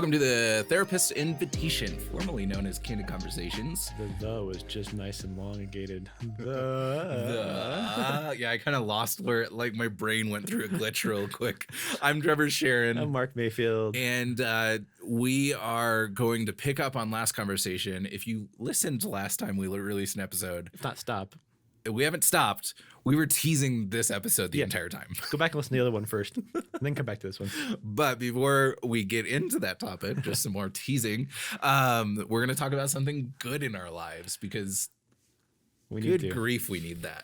Welcome to the Therapist's Invitation, formerly known as Candid Conversations. The was just nice and elongated. Yeah, I kind of lost where my brain went through a glitch real quick. I'm Trevor Sharon. I'm Mark Mayfield. And we are going to pick up on last conversation. If you listened last time we released an episode. If not, stop. We haven't stopped. We were teasing this episode the entire time. Go back and listen to the other one first, and then come back to this one. But before we get into that topic, just some more teasing, we're going to talk about something good in our lives because good grief, we need that.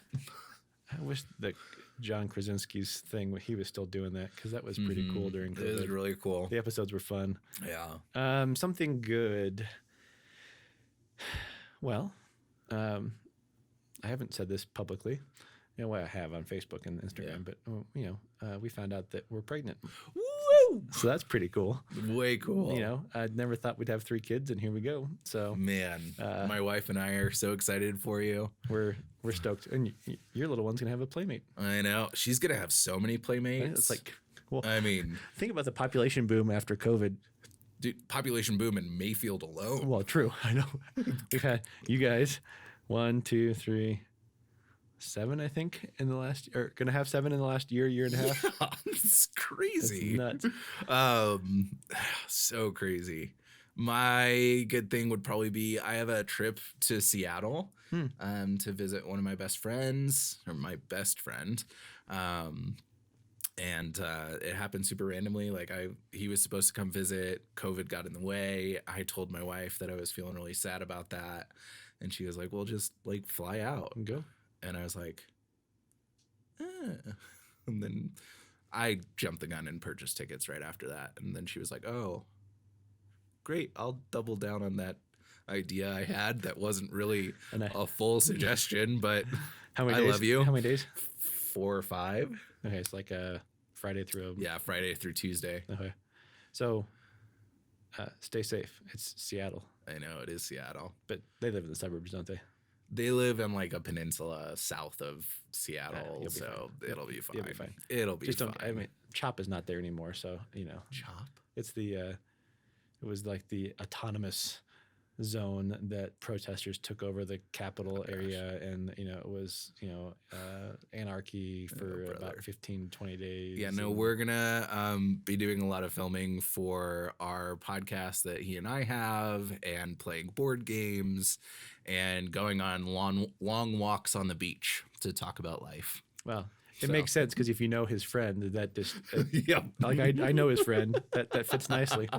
I wish that John Krasinski's thing, he was still doing that because that was pretty cool during COVID. It was really cool. The episodes were fun. Yeah. Something good. Well, I haven't said this publicly. You know, I have on Facebook and Instagram, but we found out that we're pregnant. Woo! So that's pretty cool. Way cool. You know, I never thought we'd have 3 kids, and here we go. So, man, my wife and I are so excited for you. We're stoked, and your little one's gonna have a playmate. I know, she's gonna have so many playmates. It's like, well, I mean, think about the population boom after COVID. Dude, population boom in Mayfield alone. Well, true. I know. We've had you guys 1, 2, 3, 7, I think, in the last, or gonna have 7 in the last year and a half. Yeah, it's crazy. That's nuts. So crazy. My good thing would probably be I have a trip to Seattle to visit one of my best friends, or my best friend. And it happened super randomly. He was supposed to come visit. COVID got in the way. I told my wife that I was feeling really sad about that. And she was like, well, just fly out and go. And I was like, And then I jumped the gun and purchased tickets right after that. And then she was like, oh, great. I'll double down on that idea I had that wasn't really a full suggestion, but how many days? Love you. How many days? 4 or 5. Okay, it's like a Friday through. Yeah, Friday through Tuesday. Okay. So stay safe. It's Seattle. I know, it is Seattle. But they live in the suburbs, don't they? They live in a peninsula south of Seattle, so it'll be fine. It'll be fine. I mean, CHOP is not there anymore, so CHOP. It's it was like the autonomous zone that protesters took over the capital area, and it was anarchy for about 15-20 days. Yeah, no, we're gonna be doing a lot of filming for our podcast that he and I have, and playing board games and going on long walks on the beach to talk about life. Well, it makes sense because if you know his friend, that just yeah, I know his friend. That fits nicely.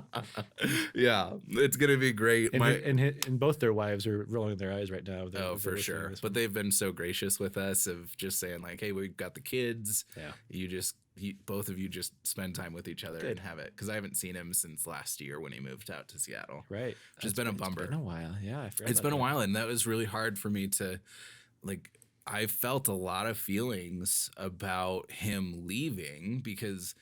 Yeah, it's gonna be great. And both their wives are rolling their eyes right now. Oh, for sure. But they've been so gracious with us of just saying hey, we've got the kids. Yeah, both of you just spend time with each other and have it. Because I haven't seen him since last year when he moved out to Seattle. Right, which has been a bummer. It's been a while. Yeah, I forgot. It's been a while, and that was really hard for me to I felt a lot of feelings about him leaving because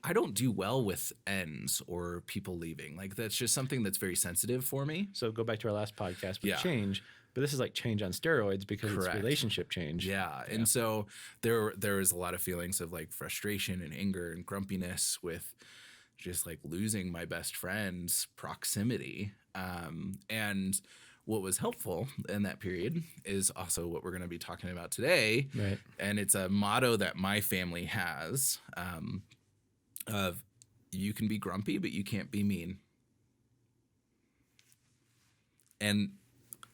I don't do well with ends or people leaving. That's just something that's very sensitive for me. So go back to our last podcast with change, but this is like change on steroids because it's relationship change. Yeah. And so there was a lot of feelings of frustration and anger and grumpiness with just losing my best friend's proximity. And what was helpful in that period is also what we're going to be talking about today. Right. And it's a motto that my family has of you can be grumpy, but you can't be mean. And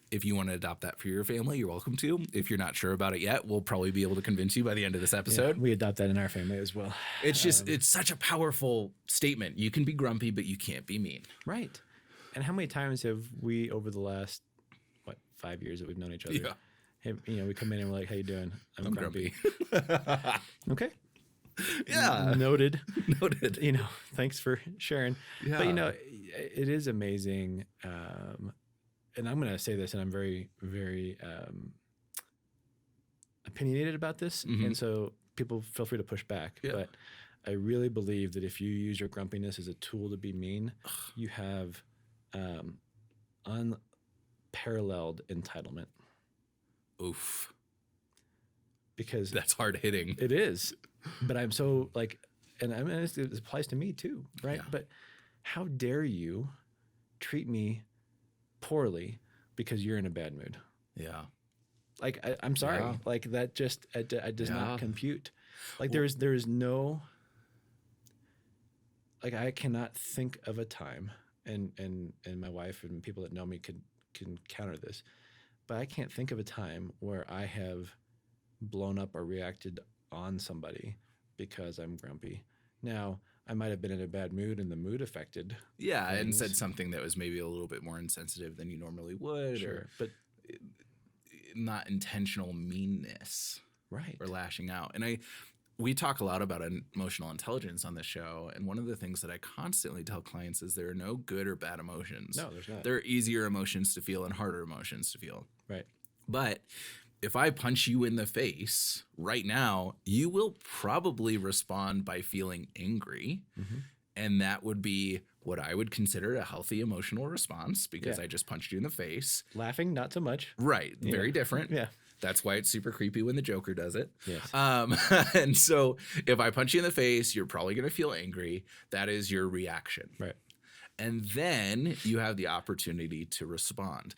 if you want to adopt that for your family, you're welcome to. If you're not sure about it yet, we'll probably be able to convince you by the end of this episode. Yeah, we adopt that in our family as well. It's just, it's such a powerful statement. You can be grumpy, but you can't be mean. Right. And how many times have we, over the last, 5 years that we've known each other, we come in and we're like, how you doing? I'm grumpy. Okay. Yeah. Noted. Noted. Thanks for sharing. Yeah. But, it is amazing. And I'm going to say this, and I'm very, very opinionated about this. Mm-hmm. And so people feel free to push back. Yeah. But I really believe that if you use your grumpiness as a tool to be mean, you have unparalleled entitlement. Oof. Because that's hard hitting. It is. But I'm so and I mean, it applies to me too, right? Yeah. But how dare you treat me poorly because you're in a bad mood? Yeah. Like, I'm sorry. Yeah. Like that just, it does Yeah. not compute. Like Well- there is no, like I cannot think of a time, and my wife and people that know me can counter this, but I can't think of a time where I have blown up or reacted on somebody because I'm grumpy. Now, I might have been in a bad mood and the mood affected. Yeah, and things. said something that was maybe a little bit more insensitive than you normally would, Sure, but or not intentional meanness right. or lashing out. And we talk a lot about emotional intelligence on this show, and one of the things that I constantly tell clients is there are no good or bad emotions. No, there's not. There are easier emotions to feel and harder emotions to feel. Right. But if I punch you in the face right now, you will probably respond by feeling angry. Mm-hmm. And that would be what I would consider a healthy emotional response because Yeah. I just punched you in the face. Laughing, not so much. Right. Yeah. Very different. Yeah. That's why it's super creepy when the Joker does it. Yes. And so if I punch you in the face, you're probably going to feel angry. That is your reaction. Right. And then you have the opportunity to respond.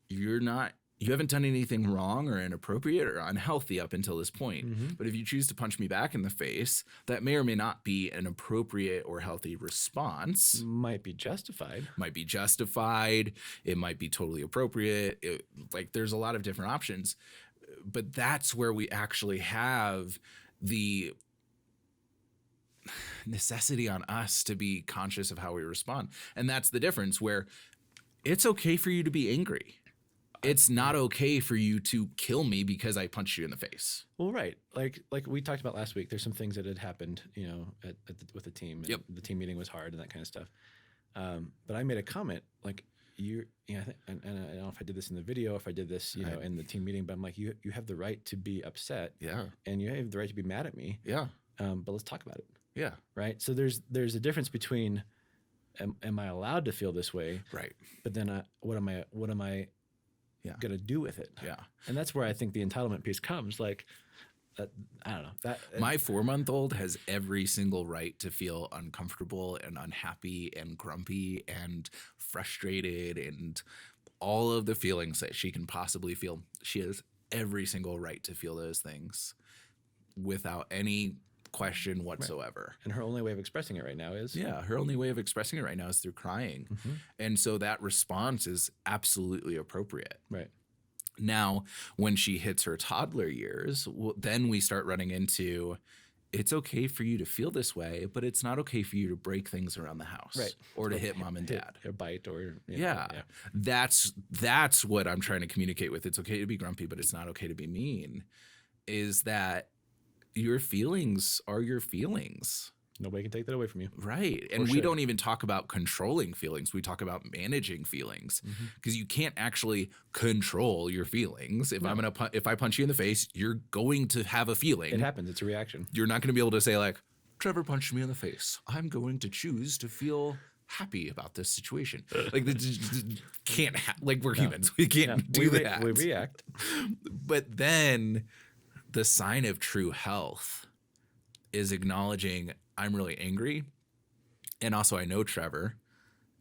You haven't done anything wrong or inappropriate or unhealthy up until this point. Mm-hmm. But if you choose to punch me back in the face, that may or may not be an appropriate or healthy response. Might be justified. Might be justified. It might be totally appropriate. There's a lot of different options. But that's where we actually have the necessity on us to be conscious of how we respond. And that's the difference where it's okay for you to be angry. It's not okay for you to kill me because I punched you in the face. Well, right. Like we talked about last week, there's some things that had happened, with the team. And Yep. The team meeting was hard and that kind of stuff. But I made a comment like and I don't know if I did this in the video, if I did this, in the team meeting, but I'm like, you have the right to be upset. Yeah. And you have the right to be mad at me. Yeah. But let's talk about it. Yeah. Right. So there's a difference between, am I allowed to feel this way? Right. But then what am I Yeah. going to do with it? Yeah. And that's where I think the entitlement piece comes. Like, I don't know. My 4-month-old has every single right to feel uncomfortable and unhappy and grumpy and frustrated and all of the feelings that she can possibly feel. She has every single right to feel those things without any question whatsoever. And her only way of expressing it right now is? Yeah, her only way of expressing it right now is through crying. Mm-hmm. And so that response is absolutely appropriate. Right. Now, when she hits her toddler years, then we start running into it's okay for you to feel this way, but it's not okay for you to break things around the house. Right. Or to hit mom and dad. Or bite or Yeah. That's what I'm trying to communicate with. It's okay to be grumpy, but it's not okay to be mean. Is that your feelings are your feelings. Nobody can take that away from you. Right. And we don't even talk about controlling feelings. We talk about managing feelings because you can't actually control your feelings. If if I punch you in the face, you're going to have a feeling. It happens. It's a reaction. You're not going to be able to say like, Trevor punched me in the face. I'm going to choose to feel happy about this situation. Like can't we're humans. We can't do that. We react. But then the sign of true health is acknowledging I'm really angry. And also I know Trevor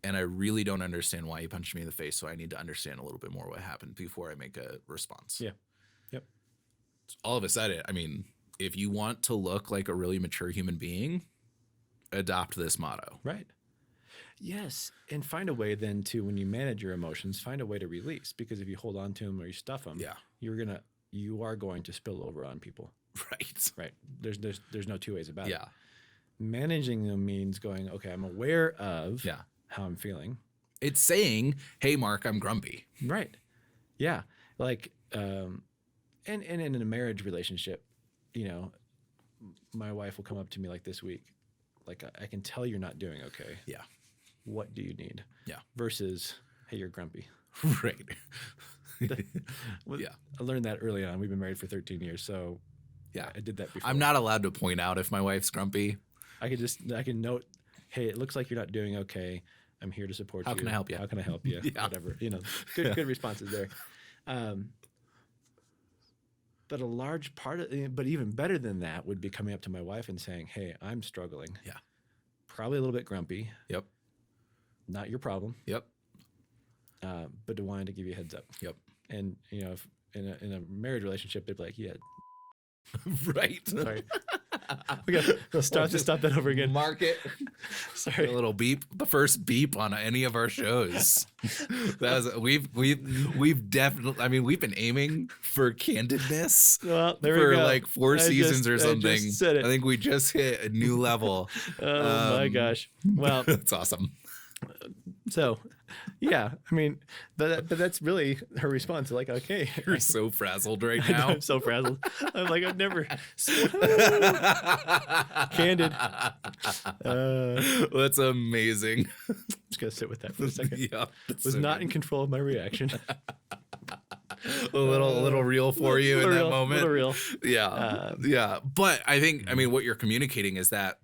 and I really don't understand why he punched me in the face. So I need to understand a little bit more what happened before I make a response. Yeah. Yep. All of a sudden, I mean, if you want to look like a really mature human being, adopt this motto. Right. Yes. And find a way then to, when you manage your emotions, find a way to release, because if you hold on to them or you stuff them, you are going to spill over on people. Right. Right. There's no two ways about it. Yeah. Managing them means going, okay, I'm aware of how I'm feeling. It's saying, hey, Mark, I'm grumpy. Right. Yeah. Like, and in a marriage relationship, my wife will come up to me like this week, like, I can tell you're not doing okay. Yeah. What do you need? Yeah. Versus, hey, you're grumpy. Right. Yeah. I learned that early on. We've been married for 13 years. So yeah, I did that before. I'm not allowed to point out if my wife's grumpy. I can note, hey, it looks like you're not doing okay. I'm here to support you. How can I help you? How can I help you? Yeah. Whatever. Good responses there. But a large part of, but even better than that would be coming up to my wife and saying, hey, I'm struggling. Yeah. Probably a little bit grumpy. Yep. not your problem, Yep. but wanted to give you a heads up. Yep. And if in a marriage relationship, they'd be like, yeah, Right. sorry. We got to stop that over again. Mark it. Sorry. A little beep. The first beep on any of our shows. That was we've definitely. I mean, we've been aiming for candidness Well, there for we go. like 4 seasons or I something. just said it. I think we just hit a new level. Oh my gosh. Well, That's awesome. so yeah, I mean, but that's really her response. Like, okay, You're so frazzled right I know, now. I'm so frazzled. I'm like, I've never candid. That's amazing. Just gonna sit with that for a second. Yeah, Was not in control of my reaction. a little real for you in that moment. Little real. Yeah. Yeah. But I think, I mean, what you're communicating is that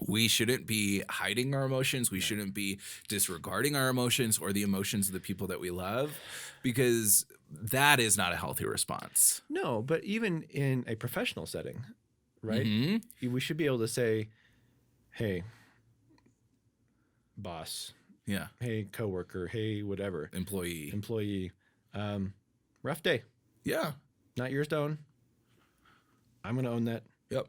we shouldn't be hiding our emotions. We shouldn't be disregarding our emotions or the emotions of the people that we love, because that is not a healthy response. No, but even in a professional setting, right? Mm-hmm. We should be able to say, hey, boss. Yeah. Hey, coworker. Hey, whatever. Employee. Rough day. Yeah. Not your stone. I'm going to own that. Yep.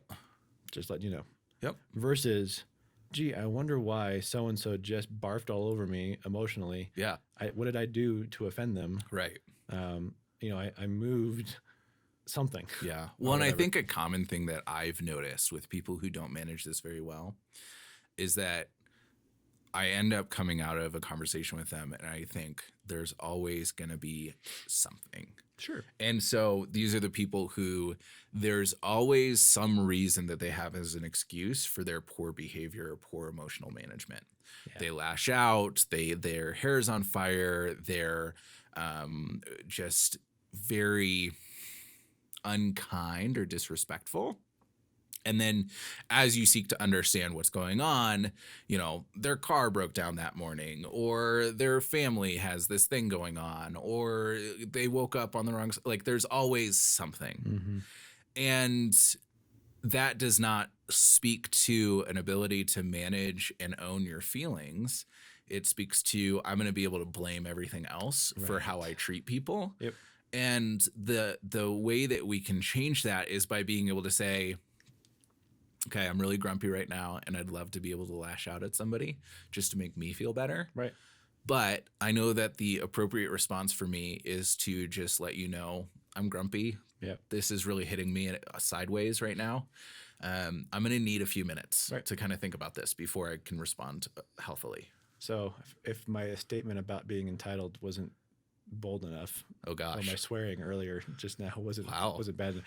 Just letting you know. Yep. Versus, gee, I wonder why so-and-so just barfed all over me emotionally. Yeah. What did I do to offend them? Right. I moved something. Yeah. Well, and I think a common thing that I've noticed with people who don't manage this very well is that I end up coming out of a conversation with them and I think there's always going to be something. Sure. And so these are the people who there's always some reason that they have as an excuse for their poor behavior or poor emotional management. Yeah. They lash out, their hair's on fire, they're just very unkind or disrespectful. And then as you seek to understand what's going on, their car broke down that morning, or their family has this thing going on, or they woke up on the wrong, like there's always something. Mm-hmm. And that does not speak to an ability to manage and own your feelings. It speaks to, I'm going to be able to blame everything else for how I treat people. Yep. And the way that we can change that is by being able to say, okay, I'm really grumpy right now, and I'd love to be able to lash out at somebody just to make me feel better. Right. But I know that the appropriate response for me is to just let you know I'm grumpy. Yep. This is really hitting me sideways right now. I'm going to need a few minutes to kind of think about this before I can respond healthily. So if my statement about being entitled wasn't bold enough, oh gosh, or my swearing earlier just now wasn't bad.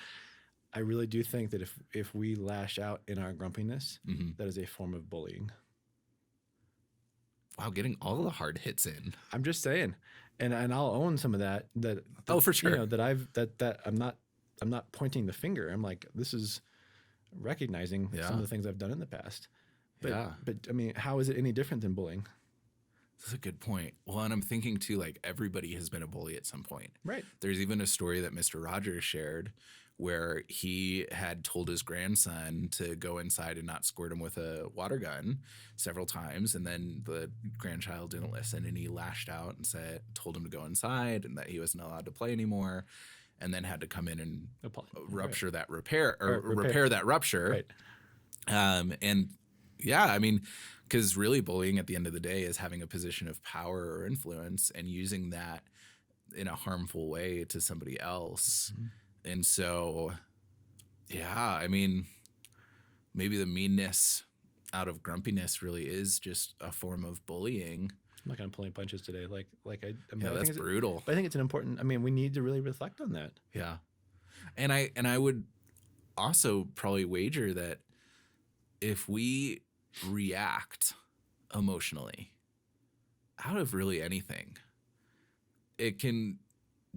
I really do think that if we lash out in our grumpiness, that is a form of bullying. Wow, getting all the hard hits in. I'm just saying, and I'll own some of that. Oh, for sure. That I'm not pointing the finger. I'm like, this is recognizing some of the things I've done in the past. But I mean, how is it any different than bullying? That's a good point. Well, and I'm thinking too, like everybody has been a bully at some point. Right. There's even a story that Mr. Rogers shared where he had told his grandson to go inside and not squirt him with a water gun several times. And then the grandchild didn't listen and he lashed out and told him to go inside and that he wasn't allowed to play anymore, and then had to come in and repair that rupture. Right. And yeah, I mean, because really bullying at the end of the day is having a position of power or influence and using that in a harmful way to somebody else. Mm-hmm. And so, yeah, I mean, maybe the meanness out of grumpiness really is just a form of bullying. I'm not going to pull any punches today. That's brutal. But I think it's an important, we need to really reflect on that. Yeah. And I would also probably wager that if we react emotionally out of really anything, it can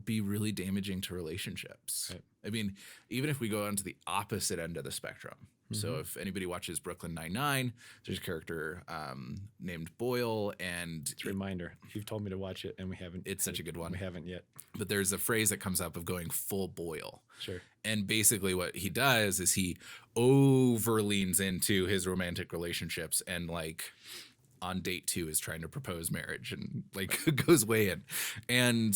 be really damaging to relationships. Right. I mean, even if we go on to the opposite end of the spectrum. Mm-hmm. So if anybody watches Brooklyn Nine-Nine, there's a character named Boyle, and it's a reminder. You've told me to watch it, and we haven't. It's such a good one. We haven't yet. But there's a phrase that comes up of going full Boyle. Sure. And basically what he does is he over leans into his romantic relationships and like on date 2 is trying to propose marriage and like goes way in. And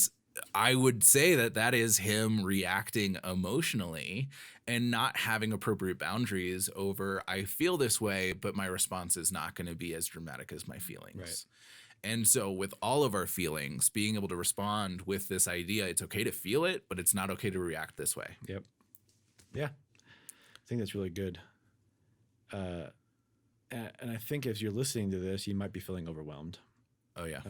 I would say that is him reacting emotionally and not having appropriate boundaries over, I feel this way, but my response is not going to be as dramatic as my feelings. Right. And so with all of our feelings, being able to respond with this idea, it's okay to feel it, but it's not okay to react this way. Yep. Yeah. I think that's really good. And I think as you're listening to this, you might be feeling overwhelmed. Oh, yeah.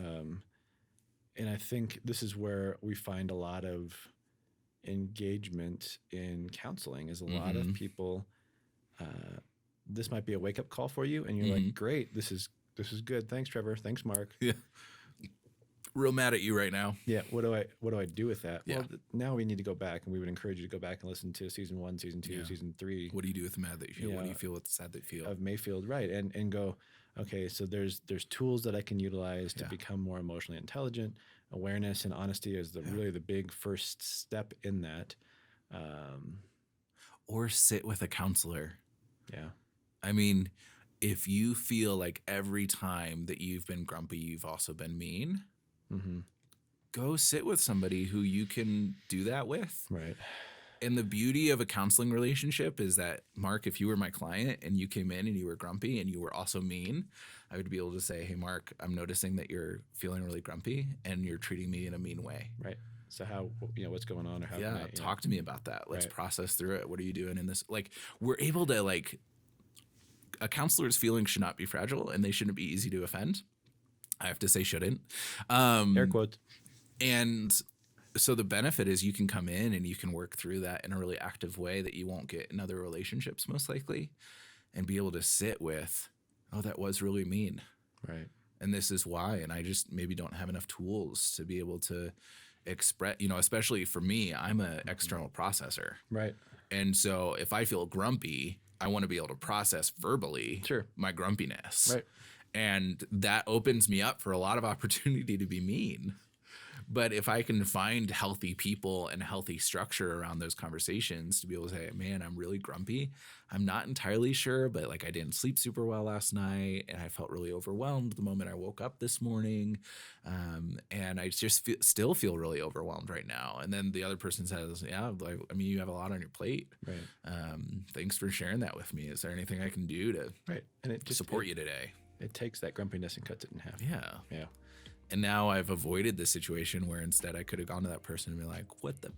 And I think this is where we find a lot of engagement in counseling is a lot of people, this might be a wake-up call for you, and you're like, great, this is good. Thanks, Trevor. Thanks, Mark. Yeah. Real mad at you right now. Yeah. What do I do with that? Yeah. Well, now we need to go back, and we would encourage you to go back and listen to season 1, season 2, season 3. What do you do with the mad that you feel? What do you feel with the sad that you feel? Of Mayfield, right? And go, okay, so there's tools that I can utilize to become more emotionally intelligent. Awareness and honesty is really the big first step in that. Or sit with a counselor. Yeah. I mean, if you feel like every time that you've been grumpy, you've also been mean, go sit with somebody who you can do that with. Right. And the beauty of a counseling relationship is that, Mark, if you were my client and you came in and you were grumpy and you were also mean, I would be able to say, hey, Mark, I'm noticing that you're feeling really grumpy and you're treating me in a mean way. Right. So how, what's going on, or how can I talk to me about that. Let's process through it. What are you doing in this? Like, we're able to, like, a counselor's feelings should not be fragile and they shouldn't be easy to offend. I have to say shouldn't. Air quotes. And so the benefit is you can come in and you can work through that in a really active way that you won't get in other relationships most likely, and be able to sit with, oh, that was really mean. Right. And this is why. And I just maybe don't have enough tools to be able to express, especially for me, I'm an external processor. Right. And so if I feel grumpy, I want to be able to process verbally my grumpiness. Right. And that opens me up for a lot of opportunity to be mean. But if I can find healthy people and healthy structure around those conversations to be able to say, man, I'm really grumpy. I'm not entirely sure, but like I didn't sleep super well last night and I felt really overwhelmed the moment I woke up this morning. And I just still feel really overwhelmed right now. And then the other person says, yeah, like, I mean, you have a lot on your plate. Right. Thanks for sharing that with me. Is there anything I can do to support you today? It takes that grumpiness and cuts it in half. Yeah. Yeah. And now I've avoided the situation where instead I could have gone to that person and be like, what the?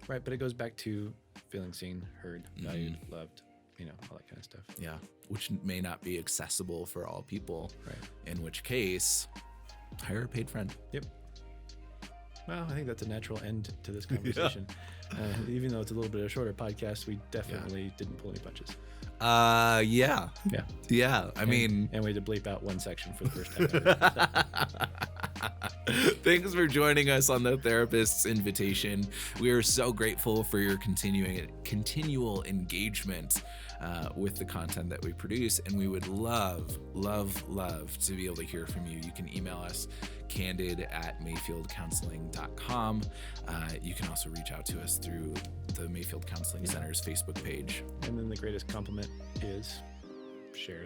Right. But it goes back to feeling seen, heard, valued, loved, all that kind of stuff. Yeah. Which may not be accessible for all people. Right. In which case, hire a paid friend. Yep. Well, I think that's a natural end to this conversation. Even though it's a little bit of a shorter podcast, we definitely didn't pull any punches. Yeah. I mean, and we had to bleep out one section for the first time ever. Thanks for joining us on The Therapist's Invitation. We are so grateful for your continual engagement with the content that we produce, and we would love to be able to hear from you. You can email us candid@mayfieldcounseling.com. You can also reach out to us through the Mayfield Counseling Center's Facebook page. And then the greatest compliment is share